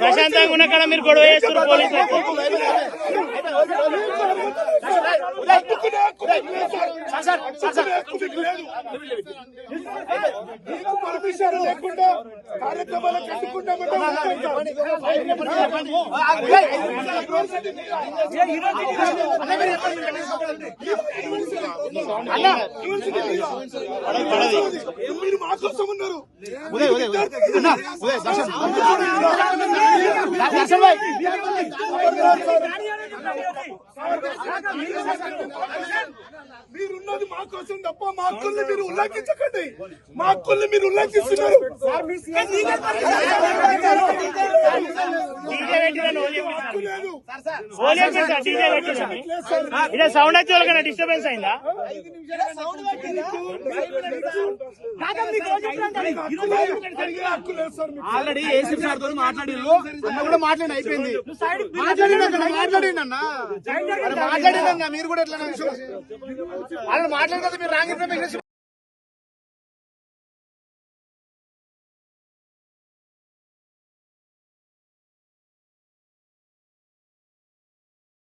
ప్రశాంతంగా ఉన్న కాడ మీరు గొడవ చేస్తున్నారు పోలీసులకు. పర్మిషన్ లేకుండా కార్యక్రమాలు కట్టుకుంటామంటే మీరు మా కోసం ఉన్నారు. మీరున్నది మా కోసం తప్ప మా హక్కుల్ని మీరు ఉల్లంఘించకండి. మా హక్కుల్ని మీరు ఉల్లంఘిస్తున్నారు. సౌండ్ వచ్చే వాళ్ళకన్నా డిస్టర్బెన్స్ అయిందా? ఆల్రెడీ ఏసీ సార్ తో మాట్లాడిల్లు అన్న కూడా మాట్లాడి అయిపోయింది. మాట్లాడిండన్నా మీరు కూడా ఎట్లా మాట్లాడిన మీరు రాంగ్ ఇన్ఫర్మేషన్